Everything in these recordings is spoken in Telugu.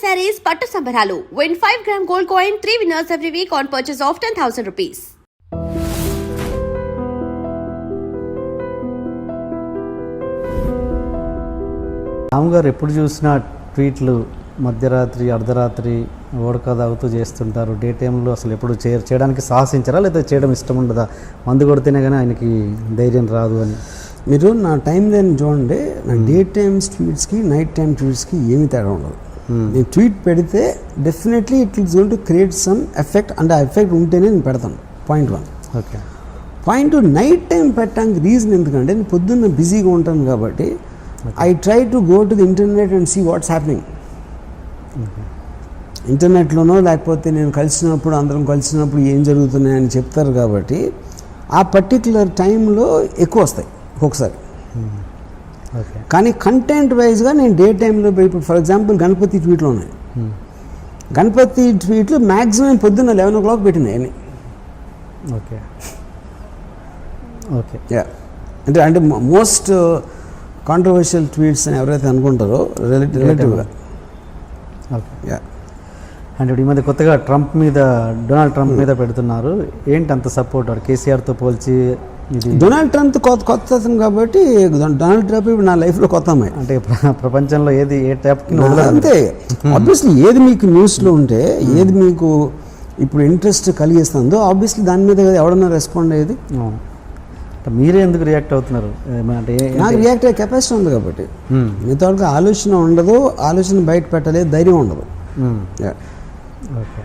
sarees పట్టు సంబరాలు. Win 5-gram gold coin, 3 winners every week on purchase of 10,000 rupees. రాము గారు ఎప్పుడు చూసినా ట్వీట్లు మధ్యరాత్రి అర్ధరాత్రి ఓడక తాగుతూ చేస్తుంటారు. డే టైంలో అసలు ఎప్పుడు చేయడానికి సాహసించారా లేదా చేయడం ఇష్టం ఉండదా? మందు కొడితేనే కానీ ఆయనకి ధైర్యం రాదు అని. మీరు నా టైం లైన్ చూడండి. నా డే టైమ్స్ ట్వీట్స్కి నైట్ టైం ట్వీట్స్కి ఏమీ తేడా ఉండదు. నేను ట్వీట్ పెడితే definitely it is going to create some effect, అంటే ఆ ఎఫెక్ట్ ఉంటేనే నేను పెడతాను. Point 1. Okay. Point 2, night time పెట్టడానికి రీజన్ ఎందుకంటే నేను పొద్దున్న బిజీగా ఉంటాను కాబట్టి I try to go to the internet and see what's happening. ఇంటర్నెట్లోనో లేకపోతే నేను కలిసినప్పుడు అందరం కలిసినప్పుడు ఏం జరుగుతున్నాయని చెప్తారు కాబట్టి ఆ పర్టిక్యులర్ టైంలో ఎక్కువ వస్తాయి ఒక్కొక్కసారి. కానీ కంటెంట్ వైజ్గా నేను డే టైంలో ఇప్పుడు ఫర్ ఎగ్జాంపుల్ గణపతి ట్వీట్లు ఉన్నాయి. గణపతి ట్వీట్లు మ్యాక్సిమం పొద్దున్న 11 o'clock పెట్టినాయి. ఓకే ఓకే యా అంటే మోస్ట్ కాంట్రవర్షియల్ ట్వీట్స్ అని ఎవరైతే అనుకుంటారో రిలేటివ్గా. ఓకే. యా. అంటే ఈ మధ్య కొత్తగా డొనాల్డ్ ట్రంప్ మీద పెడుతున్నారు. ఏంటి అంత సపోర్ట్? కేసీఆర్తో పోల్చి ఇది డొనాల్డ్ ట్రంప్ కొత్త అతను కాబట్టి డొనాల్డ్ ట్రంప్ ఇప్పుడు నా లైఫ్లో కొత్త అమ్మాయి. అంటే ప్రపంచంలో ఏది ఏ ట్యాప్కి అంతే. ఆబ్వియస్లీ ఏది మీకు న్యూస్లో ఉంటే ఏది మీకు ఇప్పుడు ఇంట్రెస్ట్ కలిగిస్తుందో ఆబ్వియస్లీ దాని మీద ఎవడన్నా రెస్పాండ్ అయ్యేది. మీరే ఎందుకు రియాక్ట్ అవుతున్నారు? అంటే నాకు రియాక్ట్ అయ్యే కెపాసిటీ ఉంది కాబట్టి. మిగతా వాళ్ళకి ఆలోచన ఉండదు, ఆలోచన బయట పెట్టలేదు, ధైర్యం ఉండదు. ఓకే.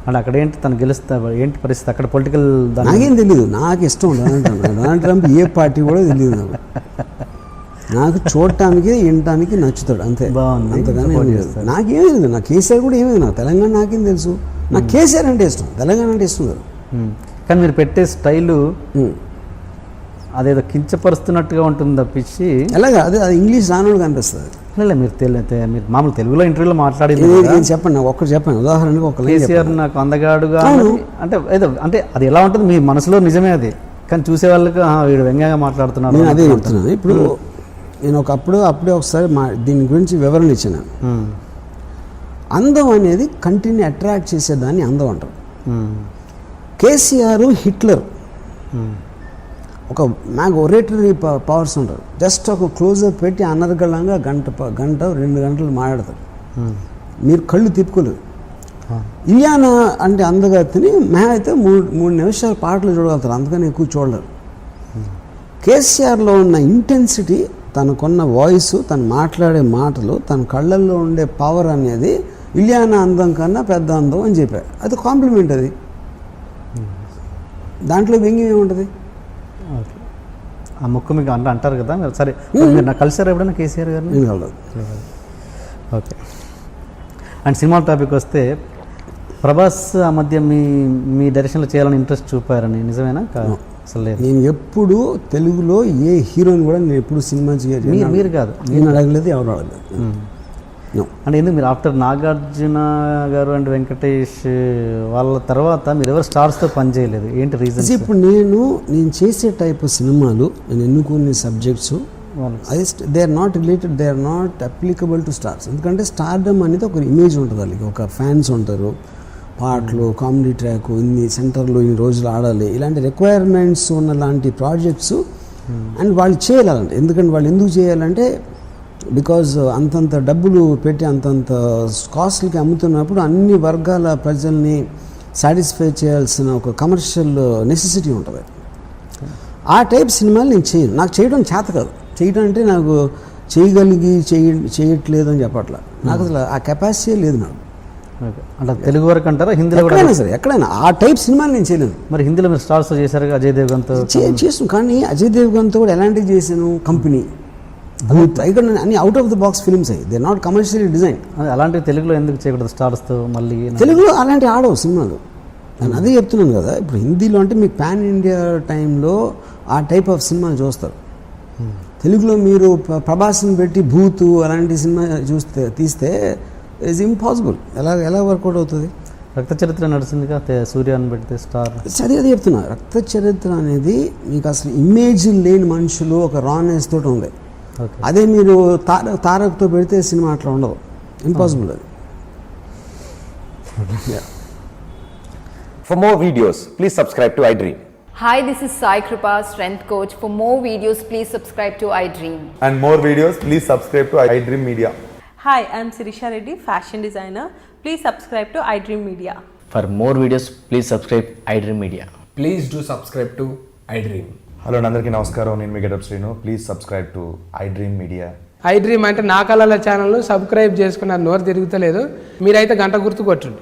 అంటే అక్కడ ఏంటి తను గెలుస్తా ఏంటి పరిస్థితి అక్కడ పొలిటికల్? నాకేం తెలియదు. నాకు ఇష్టం డొనాల్డ్ ట్రంప్ ఏ పార్టీ కూడా తెలియదు నాకు చూడటానికి వినటానికి నచ్చుతాడు అంతే. బాగుంది. అంతగానే నాకేమీ తెలియదు. నాకు కేసీఆర్ కూడా ఏమీ నాకు తెలంగాణ నాకేం తెలుసు. నాకు కేసీఆర్ అంటే ఇష్టం, తెలంగాణ అంటే ఇష్టం కాదు. కానీ మీరు పెట్టే స్టైలు అదేదో కించపరుస్తున్నట్టుగా ఉంటుంది తప్పించి ఎలాగా అది ఇంగ్లీష్ రానోడు కనిపిస్తుంది. లేదు మీరు మామూలు తెలుగులో ఇంటర్వ్యూలో మాట్లాడేది చెప్పండి. నాకు ఒక్కటి చెప్పండి. ఉదాహరణకు ఒక కేసీఆర్ నాకు అందగాడుగా అంటే ఏదో అంటే అది ఎలా ఉంటుంది మీ మనసులో నిజమే అది, కానీ చూసే వాళ్ళకి వీడు వ్యంగ్యంగా మాట్లాడుతున్నాడు. నేను అదే చెప్తున్నాను. ఇప్పుడు నేను అప్పుడే ఒకసారి దీని గురించి వివరణ ఇచ్చాను. అందం అనేది కంటిని అట్రాక్ట్ చేసేదాన్ని అందం అంటారు. కేసీఆర్ హిట్లర్ ఒక మ్యాగ్ ఒరేటరీ పవర్స్ ఉంటారు. జస్ట్ ఒక క్లోజప్ పెట్టి అనర్గళంగా గంట 2 గంటలు మాట్లాడతారు. మీరు కళ్ళు తిప్పుకోలేదు. ఇలియానా అంటే అందగతిని అయితే 3 నిమిషాలు పాటలు చూడగలుగుతారు, అందుకని ఎక్కువ చూడలేరు. కేసీఆర్లో ఉన్న ఇంటెన్సిటీ, తనకున్న వాయిస్, తను మాట్లాడే మాటలు, తన కళ్ళల్లో ఉండే పవర్ అనేది ఇలియానా అందం కన్నా పెద్ద అందం అని చెప్పారు. అది కాంప్లిమెంట్. అది దాంట్లో వ్యంగ్యం ఏముంటుంది? ఓకే. ఆ ముక్కు మీకు అంటారు కదా మీరు. సరే, మీరు నాకు కలిసారు ఎప్పుడైనా కేసీఆర్ గారిని? ఓకే. అండ్ సినిమా టాపిక్ వస్తే ప్రభాస్ ఆ మధ్య మీ డైరెక్షన్లో చేయాలని ఇంట్రెస్ట్ చూపారని నిజమేనా? అసలు లేదు. నేను ఎప్పుడు తెలుగులో ఏ హీరోని కూడా నేను ఎప్పుడు సినిమా చేయాలి మీరు కాదు, నేను అడగలేదు, ఎవరు అడగలేదు. అంటే ఎందుకు మీరు ఆఫ్టర్ నాగార్జున గారు అండ్ వెంకటేష్ వాళ్ళ తర్వాత మీరు ఎవరు స్టార్స్తో పనిచేయలేదు? ఏంటి రీజన్? ఇప్పుడు నేను చేసే టైప్ సినిమాలు, నేను ఎన్నుకునే subjects they are not related, they are not applicable to stars. ఎందుకంటే స్టార్డమ్ అనేది ఒక ఇమేజ్ ఉంటుంది, వాళ్ళకి ఒక ఫ్యాన్స్ ఉంటారు, పాటలు, కామెడీ ట్రాక్, ఇన్ని సెంటర్లో ఇన్ని రోజులు ఆడాలి, ఇలాంటి రిక్వైర్మెంట్స్ ఉన్న లాంటి ప్రాజెక్ట్స్ అండ్ వాళ్ళు చేయాలంటే. ఎందుకంటే వాళ్ళు ఎందుకు చేయాలంటే బికాజ్ అంతంత డబ్బులు పెట్టి అంతంత కాస్ట్లకి అమ్ముతున్నప్పుడు అన్ని వర్గాల ప్రజల్ని సాటిస్ఫై చేయాల్సిన ఒక కమర్షియల్ నెసెసిటీ ఉంటుంది. ఆ టైప్ సినిమాలు నేను చేయను. నాకు చేయడం చేత కాదు. చేయడం అంటే నాకు చేయట్లేదు అని చెప్పట్లా. నాకు అసలు ఆ కెపాసిటీ లేదు నాకు. అంటే తెలుగు వరకు అంటారా? హిందీలో కూడా సరే, ఎక్కడైనా ఆ టైప్ సినిమాలు నేను చేయలేను. మరి హిందీలో మీరు స్టార్స్ చేశారు, అజయ్ దేవ్గన్తో చేసాను. కానీ అజయ్ దేవ్గన్తో కూడా ఎలాంటివి చేశాను? కంపెనీ, ఇక్కడ అన్ని out of the box films అయ్యి, they are not commercially design. అలాంటివి తెలుగులో ఎందుకు చేయకూడదు స్టార్స్తో? మళ్ళీ తెలుగులో అలాంటి ఆడవు సినిమాలు. నేను అదే చెప్తున్నాను కదా. ఇప్పుడు హిందీలో అంటే మీకు పాన్ ఇండియా టైంలో ఆ టైప్ ఆఫ్ సినిమాలు చూస్తారు. తెలుగులో మీరు ప్రభాస్ని పెట్టి భూతు అలాంటి సినిమా తీస్తే ఇట్స్ ఇంపాసిబుల్. ఎలా వర్కౌట్ అవుతుంది? రక్త చరిత్ర నడిచిందిగా, సూర్యాన్ని పెడితే స్టార్. అదే చెప్తున్నా. రక్త చరిత్ర అనేది మీకు అసలు ఇమేజ్ లేని మనుషులు ఒక రానెస్ తోటి ఉంది. అదే మీరు తారక్తో పెడితే సినిమా అట్లా ఉండదు, ఇంపాసిబుల్. అది For more videos, please subscribe to iDream. Hi, this is Sai Kripa, strength coach. For more videos, please subscribe to iDream. And more videos, please subscribe to iDream Media. Hi, I am Sirisha Reddy, fashion designer. Please subscribe to iDream Media. For more videos, please subscribe iDream Media. Please do subscribe to iDream. Hello అందరికీ నమస్కారం, నేను మీ getup Srinu. Please subscribe to iDream Media. iDream అంటే నా కళల ఛానల్ను సబ్స్క్రైబ్ చేసుకున్న నోరు తిరుగుతలేదు, మీరైతే గంట గుర్తు కొట్టండి.